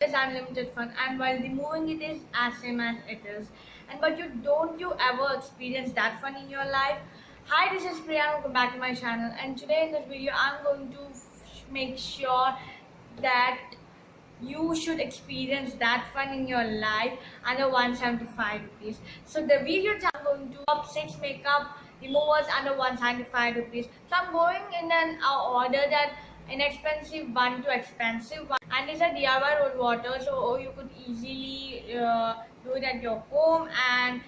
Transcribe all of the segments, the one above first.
There's unlimited fun, and while removing it is as same as it is. And but you ever experience that fun in your life? Hi, this is Priya. Welcome back to my channel, and today in this video I'm going to make sure that you should experience that fun in your life under 175 rupees. So the video I'm going to top 6 makeup removers under 175 rupees. So I'm going in an order that inexpensive one to expensive one, and it's a DIY rose water, so you could easily do it at your home. And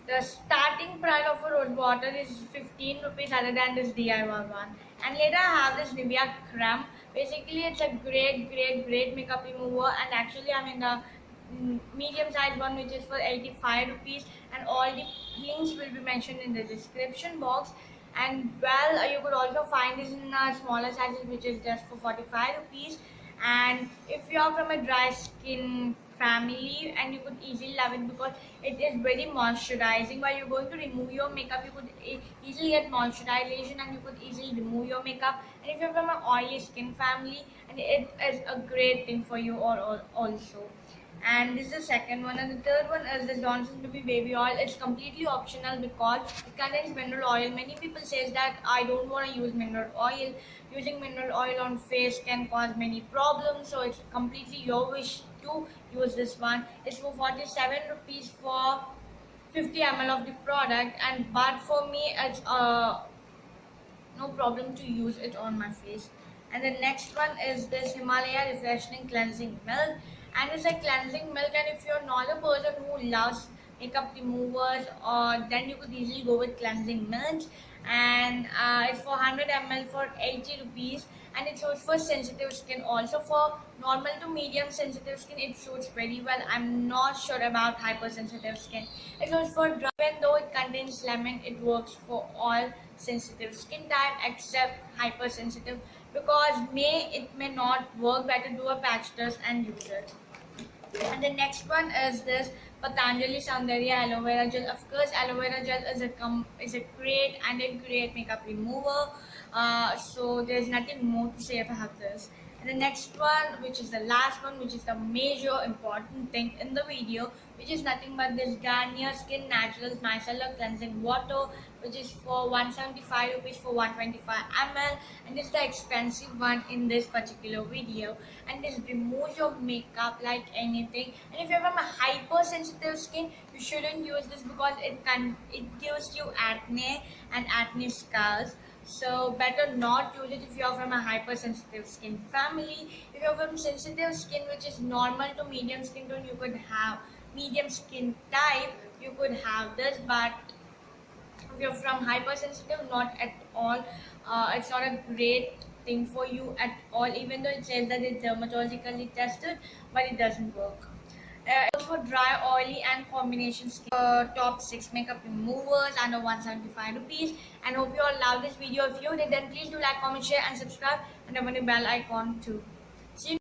the starting price of a rose water is 15 rupees other than this DIY one. And later I have this Nivea Creme. Basically it's a great makeup remover, and actually I'm in the medium size one, which is for 85 rupees, and all the links will be mentioned in the description box. And well, you could also find this in smaller sizes, which is just for 45 rupees. And if you are from a dry skin family, and you could easily love it because it is very moisturizing. While you're going to remove your makeup, you could easily get moisturization, and you could easily remove your makeup. And if you're from an oily skin family, and it is a great thing for you also. And this is the second one. And the third one is the Johnson's baby oil. It's completely optional because it contains mineral oil. Many people say that I don't want to use mineral oil. Using mineral oil on face can cause many problems, so it's completely your wish to use this one. It's for 47 rupees for 50 ml of the product, and but for me it's no problem to use it on my face. And the next one is this Himalaya Refreshing Cleansing Milk, and it's a cleansing milk. And if you're not a person who loves makeup removers, then you could easily go with cleansing milk. And it's for 100 ml for 80 rupees, and it suits for sensitive skin. Also for normal to medium sensitive skin it suits very well. I'm not sure about hypersensitive skin. It suits for dry. Even though it contains lemon, it works for all sensitive skin type except hypersensitive, because it may not work. Better do a patch test and use it. And the next one is this Patanjali Saundarya Aloe Vera Gel. Of course, aloe vera gel is a great makeup remover. So there's nothing more to say about this. And the next one, which is the last one, which is the major important thing in the video, which is nothing but this Garnier Skin Naturals Micellar Cleansing Water, which is for 175 rupees for 125 ml, and it's the expensive one in this particular video. And this removes your makeup like anything. And if you have a hypersensitive skin, you shouldn't use this because it gives you acne and acne scars. So better not use it if you are from a hypersensitive skin family. If you are from sensitive skin, which is normal to medium skin tone, you could have medium skin type, you could have this. But if you're from hypersensitive, not at all. It's not a great thing for you at all, even though it says that it's dermatologically tested, but it doesn't work. For dry, oily and combination skin, top 6 makeup removers under 175 rupees. And hope you all love this video. If you did, then please do like, comment, share and subscribe, and have a bell icon too. See you.